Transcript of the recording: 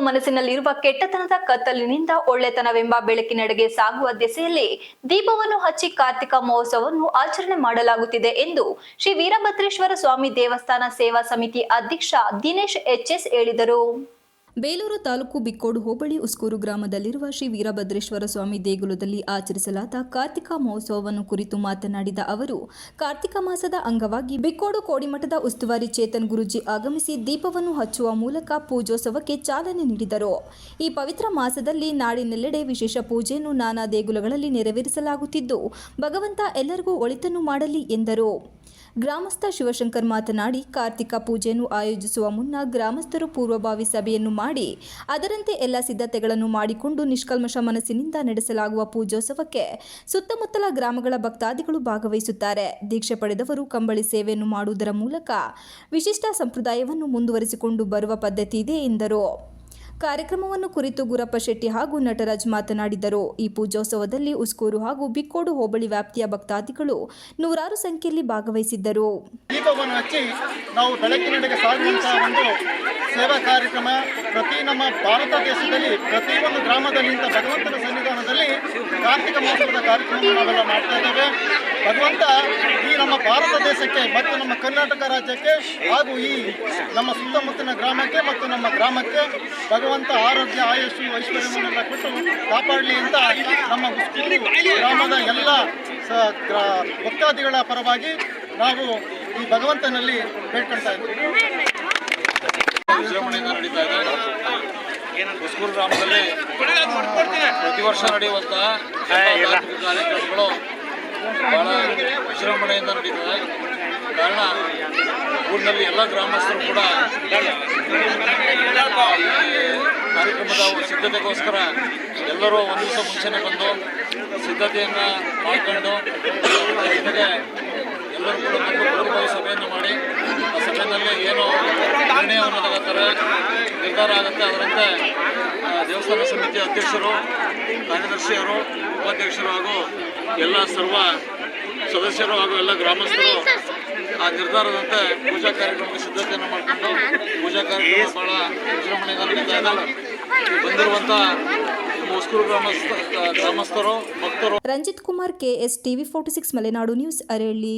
ಮನಸ್ಸಿನಲ್ಲಿರುವ ಕೆಟ್ಟತನದ ಕತ್ತಲಿನಿಂದ ಒಳ್ಳೆತನವೆಂಬ ಬೆಳಕಿನೆಡೆಗೆ ಸಾಗುವ ದಿಸೆಯಲ್ಲಿ ದೀಪವನ್ನು ಹಚ್ಚಿ ಕಾರ್ತಿಕ ಮಹೋತ್ಸವವನ್ನು ಆಚರಣೆ ಮಾಡಲಾಗುತ್ತಿದೆ ಎಂದು ಶ್ರೀ ವೀರಭದ್ರೇಶ್ವರ ಸ್ವಾಮಿ ದೇವಸ್ಥಾನ ಸೇವಾ ಸಮಿತಿ ಅಧ್ಯಕ್ಷ ದಿನೇಶ್ ಎಚ್ಎಸ್ ಹೇಳಿದರು. ಬೇಲೂರು ತಾಲೂಕು ಬಿಕ್ಕೋಡು ಹೋಬಳಿ ಉಸ್ಕೂರು ಗ್ರಾಮದಲ್ಲಿರುವ ಶ್ರೀ ವೀರಭದ್ರೇಶ್ವರ ಸ್ವಾಮಿ ದೇಗುಲದಲ್ಲಿ ಆಚರಿಸಲಾದ ಕಾರ್ತಿಕ ಮಹೋತ್ಸವವನ್ನು ಕುರಿತು ಮಾತನಾಡಿದ ಅವರು, ಕಾರ್ತಿಕ ಮಾಸದ ಅಂಗವಾಗಿ ಬಿಕ್ಕೋಡು ಕೋಡಿಮಠದ ಉಸ್ತುವಾರಿ ಚೇತನ್ ಗುರೂಜಿ ಆಗಮಿಸಿ ದೀಪವನ್ನು ಹಚ್ಚುವ ಮೂಲಕ ಪೂಜೋತ್ಸವಕ್ಕೆ ಚಾಲನೆ ನೀಡಿದರು. ಈ ಪವಿತ್ರ ಮಾಸದಲ್ಲಿ ನಾಡಿನೆಲ್ಲೆಡೆ ವಿಶೇಷ ಪೂಜೆಯನ್ನು ನಾನಾ ದೇಗುಲಗಳಲ್ಲಿ ನೆರವೇರಿಸಲಾಗುತ್ತಿದ್ದು, ಭಗವಂತ ಎಲ್ಲರಿಗೂ ಒಳಿತನ್ನು ಮಾಡಲಿ ಎಂದರು. ಗ್ರಾಮಸ್ಥ ಶಿವಶಂಕರ್ ಮಾತನಾಡಿ, ಕಾರ್ತಿಕ ಪೂಜೆಯನ್ನು ಆಯೋಜಿಸುವ ಮುನ್ನ ಗ್ರಾಮಸ್ಥರು ಪೂರ್ವಭಾವಿ ಸಭೆಯನ್ನು ಮಾಡಿ ಅದರಂತೆ ಎಲ್ಲ ಸಿದ್ಧತೆಗಳನ್ನು ಮಾಡಿಕೊಂಡು ನಿಷ್ಕಲ್ಮಶ ಮನಸ್ಸಿನಿಂದ ನಡೆಸಲಾಗುವ ಪೂಜೋತ್ಸವಕ್ಕೆ ಸುತ್ತಮುತ್ತಲ ಗ್ರಾಮಗಳ ಭಕ್ತಾದಿಗಳು ಭಾಗವಹಿಸುತ್ತಾರೆ. ದೀಕ್ಷೆ ಪಡೆದವರು ಕಂಬಳಿ ಸೇವೆಯನ್ನು ಮಾಡುವುದರ ಮೂಲಕ ವಿಶಿಷ್ಟ ಸಂಪ್ರದಾಯವನ್ನು ಮುಂದುವರಿಸಿಕೊಂಡು ಬರುವ ಪದ್ಧತಿ ಇದೆ ಎಂದರು. ಕಾರ್ಯಕ್ರಮವನ್ನು ಕುರಿತು ಗುರಪ್ಪ ಶೆಟ್ಟಿ ಹಾಗೂ ನಟರಾಜ್ ಮಾತನಾಡಿದರು. ಈ ಪೂಜೋತ್ಸವದಲ್ಲಿ ಉಸ್ಕೂರು ಹಾಗೂ ಬಿಕ್ಕೋಡು ಹೋಬಳಿ ವ್ಯಾಪ್ತಿಯ ಭಕ್ತಾದಿಗಳು ನೂರಾರು ಸಂಖ್ಯೆಯಲ್ಲಿ ಭಾಗವಹಿಸಿದ್ದರು. ದೀಪವನ್ನು ಹಚ್ಚಿ ನಾವು ಬೆಳಕಿನೆಡೆಗೆ ಸಾಗುವಂತಹ ಒಂದು ಸೇವಾ ಕಾರ್ಯಕ್ರಮ ಪ್ರತಿ ನಮ್ಮ ಭಾರತ ದೇಶದಲ್ಲಿ ಪ್ರತಿಯೊಂದು ಗ್ರಾಮದಲ್ಲಿ ಇಂಥ ಭಗವಂತನ ಸನ್ನಿಧಾನದಲ್ಲಿ ಕಾರ್ತಿಕ ಮಹೋತ್ಸವದ ಕಾರ್ಯಕ್ರಮ ನಾವೆಲ್ಲ ಮಾಡ್ತಾ ಇದ್ದೇವೆ. ಭಗವಂತ ಈ ನಮ್ಮ ಭಾರತ ದೇಶಕ್ಕೆ ಮತ್ತು ನಮ್ಮ ಕರ್ನಾಟಕ ರಾಜ್ಯಕ್ಕೆ ಹಾಗೂ ಈ ನಮ್ಮ ಸುತ್ತಮುತ್ತಲಿನ ಗ್ರಾಮಕ್ಕೆ ಮತ್ತು ನಮ್ಮ ಗ್ರಾಮಕ್ಕೆ ಭಗವಂತ ಆರೋಗ್ಯ, ಆಯುಷು, ಐಶ್ವರ್ಯವನ್ನೆಲ್ಲ ಕೊಟ್ಟು ಕಾಪಾಡಲಿ ಅಂತ ನಮ್ಮ ಉಸ್ಕೂರು ಗ್ರಾಮದ ಎಲ್ಲ ಭಕ್ತಾದಿಗಳ ಪರವಾಗಿ ನಾವು ಈ ಭಗವಂತನಲ್ಲಿ ಬೇಡ್ಕೊಳ್ತಾ ಇದ್ದೀವಿ. ವಿಜೃಂಭಣೆಯಿಂದ ನಡೀತಾ ಇದೆ. ಉಸ್ಕೂರು ಗ್ರಾಮದಲ್ಲಿ ಪ್ರತಿ ವರ್ಷ ನಡೆಯುವಂತಹ ಕಾರ್ಯಕ್ರಮಗಳು ಬಹಳ ವಿಜೃಂಭಣೆಯಿಂದ ನಡೀತದೆ. ಕಾರಣ ಊರಿನಲ್ಲಿ ಎಲ್ಲ ಗ್ರಾಮಸ್ಥರು ಕೂಡ ಕಾರ್ಯಕ್ರಮದ ಸಿದ್ಧತೆಗೋಸ್ಕರ ಎಲ್ಲರೂ ಒಂದು ದಿವಸ ಮುಂಚೆನೆ ಬಂದು ಸಿದ್ಧತೆಯನ್ನು ಮಾಡಿಕೊಂಡು ಜೊತೆಗೆ ಎಲ್ಲರೂ ಕೂಡ ಬಂದು ಪೂರ್ವಭಾವಿ ಸಭೆಯನ್ನು ಮಾಡಿ ಆ ಸಭೆಯಲ್ಲಿ ಏನು ನಿರ್ಣಯವನ್ನು ತಗೋತಾರೆ, ನಿರ್ಧಾರ ಆಗುತ್ತೆ, ಅದರಂತೆ ದೇವಸ್ಥಾನ ಸಮಿತಿ ಅಧ್ಯಕ್ಷರು, ಕಾರ್ಯದರ್ಶಿಯರು, ಉಪಾಧ್ಯಕ್ಷರು ಹಾಗೂ ಎಲ್ಲ ಸರ್ವ ಸದಸ್ಯರು ಹಾಗೂ ಎಲ್ಲ ಗ್ರಾಮಸ್ಥರು ಆ ನಿರ್ಧಾರದಂತೆ ಪೂಜಾ ಕಾರ್ಯಕ್ರಮಕ್ಕೆ ಸಿದ್ಧತೆಯನ್ನು ಮಾಡಿಕೊಂಡು ಪೂಜಾ ಕಾರ್ಯಕ್ರಮ ಬಹಳ ವಿಜೃಂಭಣೆಯಿಂದ ನಡೀತಾ ಇದೆ. ಬಂದಿರುವಂಥ ಉಸ್ಕೂರು ಗ್ರಾಮಸ್ಥರು, ಭಕ್ತರು. Ranjith Kumar, KS TV 46 Malenadu news, ಅರಳ್ಳಿ.